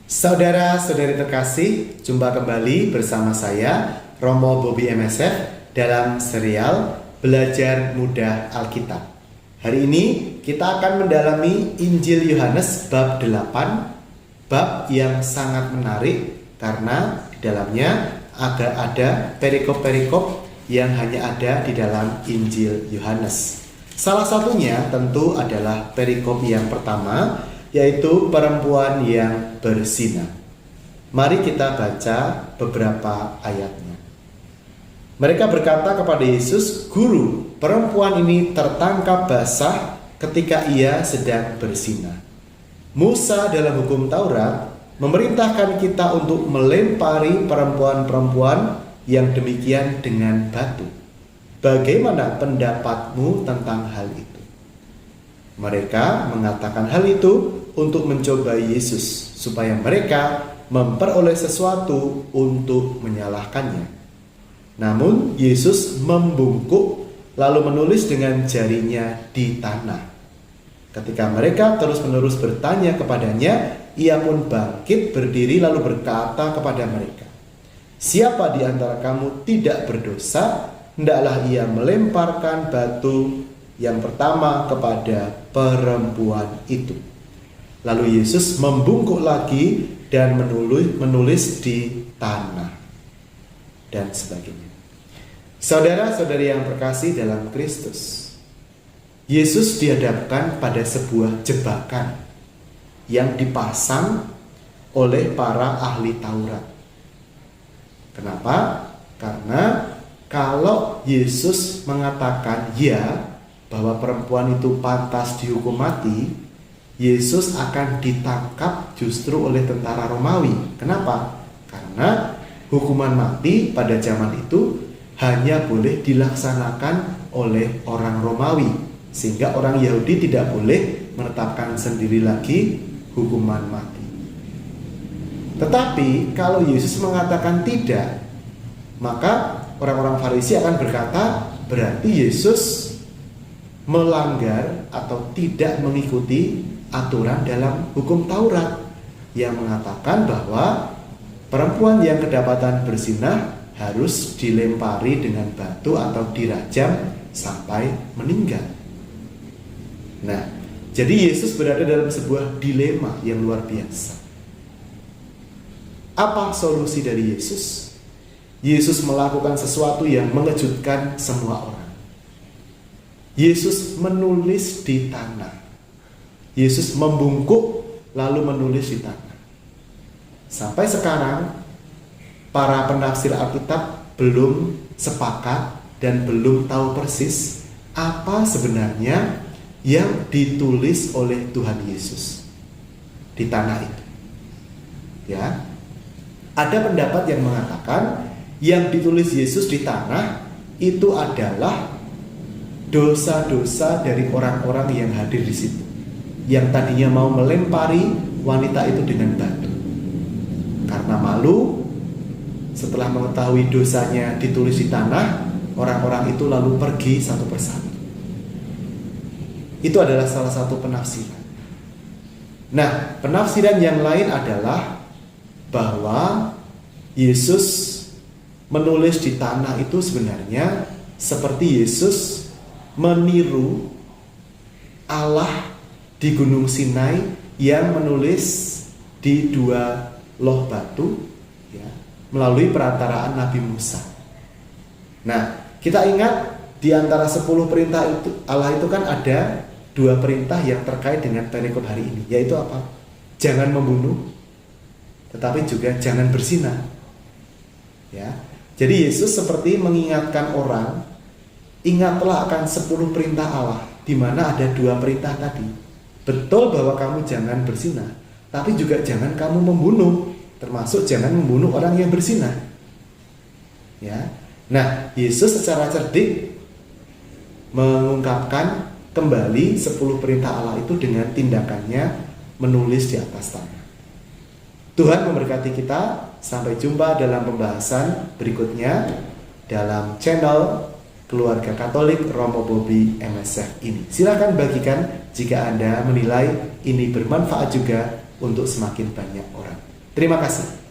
Saudara-saudari terkasih, jumpa kembali bersama saya, Romo Bobby MSF, dalam serial Belajar Mudah Alkitab. Hari ini kita akan mendalami Injil Yohanes bab 8, bab yang sangat menarik karena di dalamnya ada perikop-perikop yang hanya ada di dalam Injil Yohanes. Salah satunya tentu adalah perikop yang pertama, yaitu perempuan yang berzina. Mari kita baca beberapa ayatnya. Mereka berkata kepada Yesus, "Guru, perempuan ini tertangkap basah ketika ia sedang berzina. Musa dalam hukum Taurat memerintahkan kita untuk melempari perempuan-perempuan yang demikian dengan batu. Bagaimana pendapatmu tentang hal itu?" Mereka mengatakan hal itu untuk mencobai Yesus, supaya mereka memperoleh sesuatu untuk menyalahkannya. Namun Yesus membungkuk lalu menulis dengan jarinya di tanah. Ketika mereka terus-menerus bertanya kepadanya, ia pun bangkit berdiri lalu berkata kepada mereka, "Siapa di antara kamu tidak berdosa, hendaklah ia melemparkan batu yang pertama kepada perempuan itu." Lalu Yesus membungkuk lagi dan menulis di tanah dan sebagainya. Saudara-saudari yang terkasih dalam Kristus, Yesus dihadapkan pada sebuah jebakan yang dipasang oleh para ahli Taurat. Kenapa? Karena kalau Yesus mengatakan ya, bahwa perempuan itu pantas dihukum mati, Yesus akan ditangkap justru oleh tentara Romawi. Kenapa? Karena hukuman mati pada zaman itu hanya boleh dilaksanakan oleh orang Romawi, sehingga orang Yahudi tidak boleh menetapkan sendiri lagi hukuman mati. Tetapi kalau Yesus mengatakan tidak, maka orang-orang Farisi akan berkata, berarti Yesus melanggar atau tidak mengikuti aturan dalam hukum Taurat yang mengatakan bahwa perempuan yang kedapatan berzina harus dilempari dengan batu atau dirajam sampai meninggal. Nah, jadi Yesus berada dalam sebuah dilema yang luar biasa. Apa solusi dari Yesus? Yesus melakukan sesuatu yang mengejutkan semua orang. Yesus menulis di tanah. Yesus membungkuk lalu menulis di tanah. Sampai sekarang para penafsir Alkitab belum sepakat dan belum tahu persis apa sebenarnya yang ditulis oleh Tuhan Yesus di tanah itu. Ya. Ada pendapat yang mengatakan yang ditulis Yesus di tanah itu adalah dosa-dosa dari orang-orang yang hadir di situ, yang tadinya mau melempari wanita itu dengan batu. Karena malu, setelah mengetahui dosanya ditulis di tanah, orang-orang itu lalu pergi satu persatu. Itu adalah salah satu penafsiran. Nah, penafsiran yang lain adalah bahwa Yesus menulis di tanah itu sebenarnya seperti Yesus meniru Allah di Gunung Sinai yang menulis di dua loh batu, ya, melalui perantaraan Nabi Musa. Nah, kita ingat di antara 10 perintah itu Allah itu kan ada 2 perintah yang terkait dengan perikop hari ini, yaitu apa? Jangan membunuh, tetapi juga jangan berzina. Ya, jadi Yesus seperti mengingatkan orang, ingatlah akan 10 perintah Allah, di mana ada 2 perintah tadi. Betul bahwa kamu jangan berzina, tapi juga jangan kamu membunuh, termasuk jangan membunuh orang yang berzina. Ya. Nah, Yesus secara cerdik mengungkapkan kembali 10 perintah Allah itu dengan tindakannya menulis di atas tanah. Tuhan memberkati kita. Sampai jumpa dalam pembahasan berikutnya dalam channel Keluarga Katolik Romo Bobby MSF ini. Silakan bagikan jika Anda menilai ini bermanfaat juga untuk semakin banyak orang. Terima kasih.